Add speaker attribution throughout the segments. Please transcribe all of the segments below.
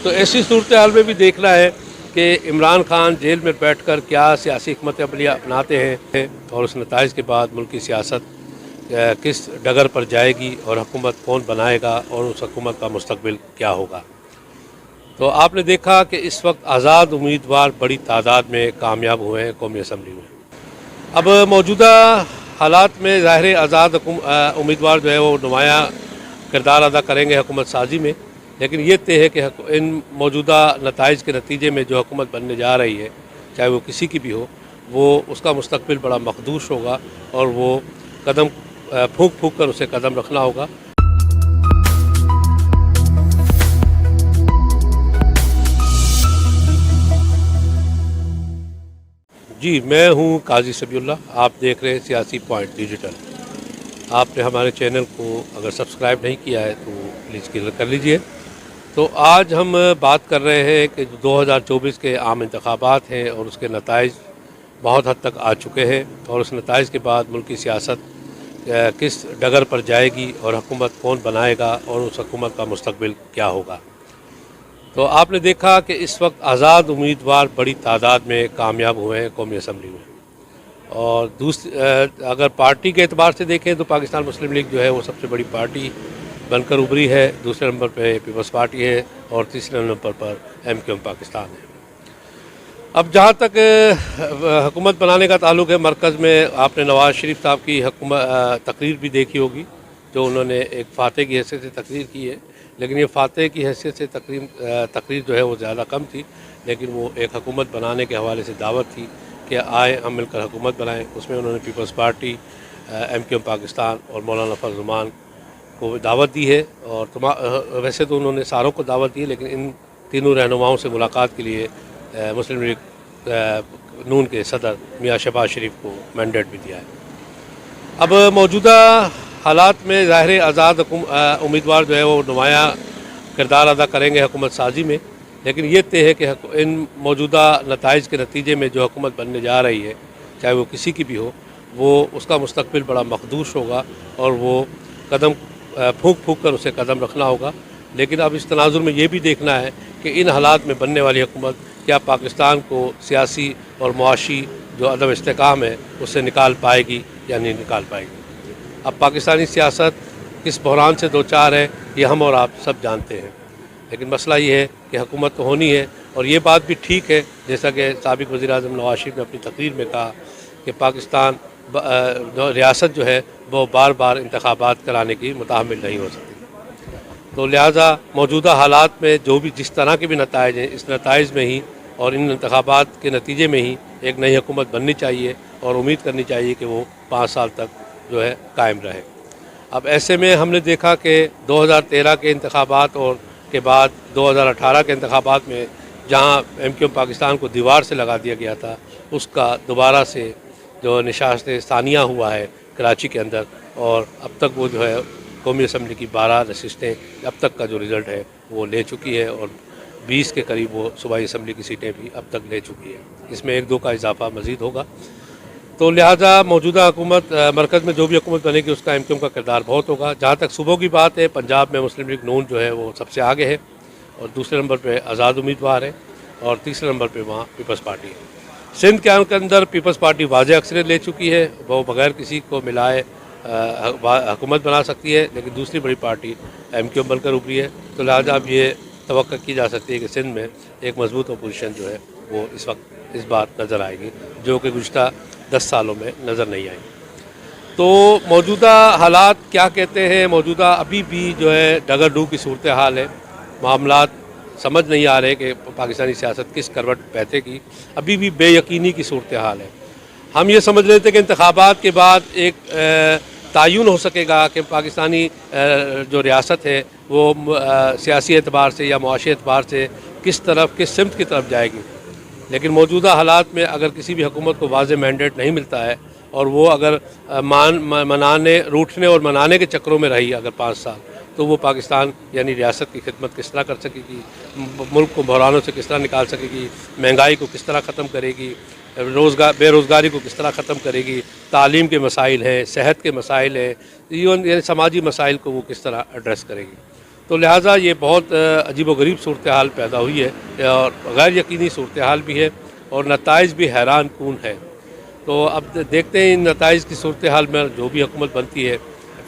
Speaker 1: تو ایسی صورتحال میں بھی دیکھنا ہے کہ عمران خان جیل میں بیٹھ کر کیا سیاسی حکمت عملیاں اپناتے ہیں اور اس نتائج کے بعد ملک کی سیاست کس ڈگر پر جائے گی اور حکومت کون بنائے گا اور اس حکومت کا مستقبل کیا ہوگا۔ تو آپ نے دیکھا کہ اس وقت آزاد امیدوار بڑی تعداد میں کامیاب ہوئے ہیں قومی اسمبلی میں۔ اب موجودہ حالات میں ظاہر آزاد امیدوار جو ہے وہ نمایاں کردار ادا کریں گے حکومت سازی میں، لیکن یہ طے ہے کہ ان موجودہ نتائج کے نتیجے میں جو حکومت بننے جا رہی ہے، چاہے وہ کسی کی بھی ہو، وہ اس کا مستقبل بڑا مخدوش ہوگا اور وہ قدم پھونک پھونک کر اسے قدم رکھنا ہوگا۔ جی، میں ہوں قاضی سبی اللہ، آپ دیکھ رہے ہیں سیاسی پوائنٹ ڈیجیٹل۔ آپ نے ہمارے چینل کو اگر سبسکرائب نہیں کیا ہے تو پلیز کر لیجئے۔ تو آج ہم بات کر رہے ہیں کہ 2024 کے عام انتخابات ہیں اور اس کے نتائج بہت حد تک آ چکے ہیں، اور اس نتائج کے بعد ملک کی سیاست کس ڈگر پر جائے گی اور حکومت کون بنائے گا اور اس حکومت کا مستقبل کیا ہوگا۔ تو آپ نے دیکھا کہ اس وقت آزاد امیدوار بڑی تعداد میں کامیاب ہوئے ہیں قومی اسمبلی میں، اور اگر پارٹی کے اعتبار سے دیکھیں تو پاکستان مسلم لیگ جو ہے وہ سب سے بڑی پارٹی بن کر ابھری ہے، دوسرے نمبر پہ پیپلز پارٹی ہے اور تیسرے نمبر پر MQM پاکستان ہے۔ اب جہاں تک حکومت بنانے کا تعلق ہے، مرکز میں آپ نے نواز شریف صاحب کی تقریر بھی دیکھی ہوگی، جو انہوں نے ایک فاتح کی حیثیت سے تقریر کی ہے، لیکن یہ فاتح کی حیثیت سے تقریر جو ہے وہ زیادہ کم تھی، لیکن وہ ایک حکومت بنانے کے حوالے سے دعوت تھی کہ آئے ہم مل کر حکومت بنائیں۔ اس میں انہوں نے پیپلز پارٹی، MQM پاکستان اور مولانا فضل الرحمان کو دعوت دی ہے، اور ویسے تو انہوں نے ساروں کو دعوت دی ہے، لیکن ان تینوں رہنماؤں سے ملاقات کے لیے مسلم لیگ نون کے صدر میاں شہباز شریف کو مینڈیٹ بھی دیا ہے۔ اب موجودہ حالات میں ظاہر آزاد امیدوار جو ہے وہ نمایاں کردار ادا کریں گے حکومت سازی میں، لیکن یہ طے ہے کہ ان موجودہ نتائج کے نتیجے میں جو حکومت بننے جا رہی ہے، چاہے وہ کسی کی بھی ہو، وہ اس کا مستقبل بڑا مخدوش ہوگا اور وہ قدم پھونک پھونک کر اسے قدم رکھنا ہوگا۔ لیکن اب اس تناظر میں یہ بھی دیکھنا ہے کہ ان حالات میں بننے والی حکومت کیا پاکستان کو سیاسی اور معاشی جو عدم استحکام ہے اس سے نکال پائے گی یا نہیں نکال پائے گی۔ اب پاکستانی سیاست کس بحران سے دوچار ہے یہ ہم اور آپ سب جانتے ہیں، لیکن مسئلہ یہ ہے کہ حکومت تو ہونی ہے، اور یہ بات بھی ٹھیک ہے جیسا کہ سابق وزیر اعظم نواز شریف نے اپنی تقریر میں کہا کہ پاکستان ریاست جو ہے وہ بار بار انتخابات کرانے کی متحمل نہیں ہو سکتی۔ تو لہٰذا موجودہ حالات میں جو بھی جس طرح کے بھی نتائج ہیں، اس نتائج میں ہی اور ان انتخابات کے نتیجے میں ہی ایک نئی حکومت بننی چاہیے، اور امید کرنی چاہیے کہ وہ 5 سال تک جو ہے قائم رہے۔ اب ایسے میں ہم نے دیکھا کہ 2013 کے انتخابات اور کے بعد 2018 کے انتخابات میں جہاں MQM پاکستان کو دیوار سے لگا دیا گیا تھا، اس کا دوبارہ سے جو نشست ثانیہ ہوا ہے کراچی کے اندر، اور اب تک وہ جو ہے قومی اسمبلی کی 12 نشستیں اب تک کا جو رزلٹ ہے وہ لے چکی ہے، اور 20 کے قریب وہ صوبائی اسمبلی کی سیٹیں بھی اب تک لے چکی ہے۔ اس میں 1-2 کا اضافہ مزید ہوگا۔ تو لہٰذا موجودہ حکومت مرکز میں جو بھی حکومت بنے گی اس کا MQM کا کردار بہت ہوگا۔ جہاں تک صوبوں کی بات ہے، پنجاب میں مسلم لیگ نون جو ہے وہ سب سے آگے ہے، اور دوسرے نمبر پہ آزاد امیدوار ہے، اور تیسرے نمبر پہ وہاں پیپلز پارٹی ہے۔ سندھ کے اندر پیپلز پارٹی واضح اکثریت لے چکی ہے، وہ بغیر کسی کو ملائے حکومت بنا سکتی ہے، لیکن دوسری بڑی پارٹی MQM بن کر ابھری ہے۔ تو لہٰذا اب یہ توقع کی جا سکتی ہے کہ سندھ میں ایک مضبوط اپوزیشن جو ہے وہ اس بار نظر آئے گی، جو کہ گزشتہ 10 سالوں میں نظر نہیں آئی۔ تو موجودہ حالات کیا کہتے ہیں؟ موجودہ ابھی بھی جو ہے ڈگر ڈو کی صورتحال ہے، معاملات سمجھ نہیں آ رہے کہ پاکستانی سیاست کس کروٹ بیٹھے گی، ابھی بھی بے یقینی کی صورتحال ہے۔ ہم یہ سمجھ رہے تھے کہ انتخابات کے بعد ایک تعین ہو سکے گا کہ پاکستانی جو ریاست ہے وہ سیاسی اعتبار سے یا معاشی اعتبار سے کس سمت کی طرف جائے گی، لیکن موجودہ حالات میں اگر کسی بھی حکومت کو واضح مینڈیٹ نہیں ملتا ہے، اور وہ اگر روٹنے اور منانے کے چکروں میں رہی اگر 5 سال، تو وہ پاکستان یعنی ریاست کی خدمت کس طرح کر سکے گی، ملک کو بحرانوں سے کس طرح نکال سکے گی، مہنگائی کو کس طرح ختم کرے گی، بے روزگاری کو کس طرح ختم کرے گی، تعلیم کے مسائل ہیں، صحت کے مسائل ہیں، یعنی سماجی مسائل کو وہ کس طرح ایڈریس کرے گی۔ تو لہٰذا یہ بہت عجیب و غریب صورتحال پیدا ہوئی ہے اور غیر یقینی صورتحال بھی ہے اور نتائج بھی حیران کن ہے۔ تو اب دیکھتے ہیں ان نتائج کی صورتحال میں جو بھی حکومت بنتی ہے،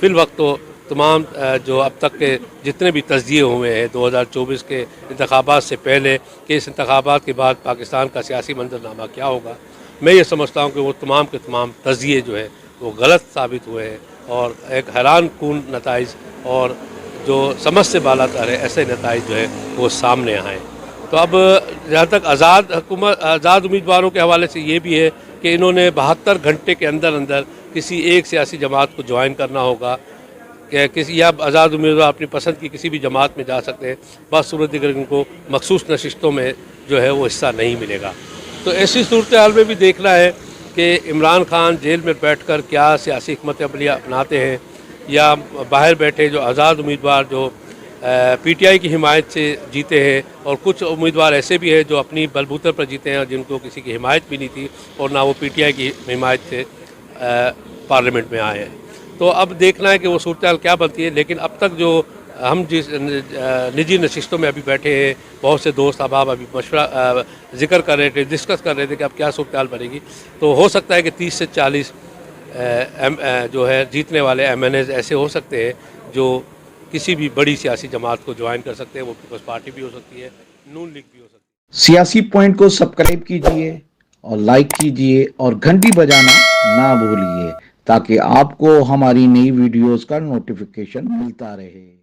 Speaker 1: فی الوقت تو تمام جو اب تک کے جتنے بھی تجزیے ہوئے ہیں 2024 کے انتخابات سے پہلے کہ اس انتخابات کے بعد پاکستان کا سیاسی منظرنامہ کیا ہوگا، میں یہ سمجھتا ہوں کہ وہ تمام کے تمام تجزیے جو ہے وہ غلط ثابت ہوئے ہیں اور ایک حیران کن نتائج اور جو سمجھ سے بالا تر ہے ایسے نتائج جو ہے وہ سامنے آئے۔ تو اب جہاں تک آزاد امیدواروں کے حوالے سے یہ بھی ہے کہ انہوں نے 72 گھنٹے کے اندر اندر کسی ایک سیاسی جماعت کو جوائن کرنا ہوگا کہ یا آزاد امیدوار اپنی پسند کی کسی بھی جماعت میں جا سکتے ہیں، بس صورت دیگر ان کو مخصوص نشستوں میں جو ہے وہ حصہ نہیں ملے گا۔ تو ایسی صورتحال میں بھی دیکھنا ہے کہ عمران خان جیل میں بیٹھ کر کیا سیاسی حکمت عملیہ اپناتے ہیں یا باہر بیٹھے جو آزاد امیدوار جو پی ٹی آئی کی حمایت سے جیتے ہیں، اور کچھ امیدوار ایسے بھی ہیں جو اپنی بلبوتے پر جیتے ہیں جن کو کسی کی حمایت بھی نہیں تھی اور نہ وہ پی ٹی آئی کی حمایت سے پارلیمنٹ میں آئے ہیں۔ تو اب دیکھنا ہے کہ وہ صورتحال کیا بنتی ہے، لیکن اب تک جو ہم جس نجی نشستوں میں ابھی بیٹھے ہیں، بہت سے دوست احباب ابھی مشورہ ذکر کر رہے تھے، ڈسکس کر رہے تھے کہ اب کیا صورتحال بنے گی، تو ہو سکتا ہے کہ 30 سے 40 جو ہے جیتنے والے ایم این ایز ایسے ہو سکتے ہیں جو کسی بھی بڑی سیاسی جماعت کو جوائن کر سکتے ہیں۔ وہ پیپلز پارٹی بھی ہو سکتی ہے، نون لیگ بھی ہو سکتی ہے۔
Speaker 2: سیاسی پوائنٹ کو سبسکرائب کیجئے اور لائک کیجئے اور گھنٹی بجانا نہ بھولیے تاکہ آپ کو ہماری نئی ویڈیوز کا نوٹیفیکیشن ملتا رہے۔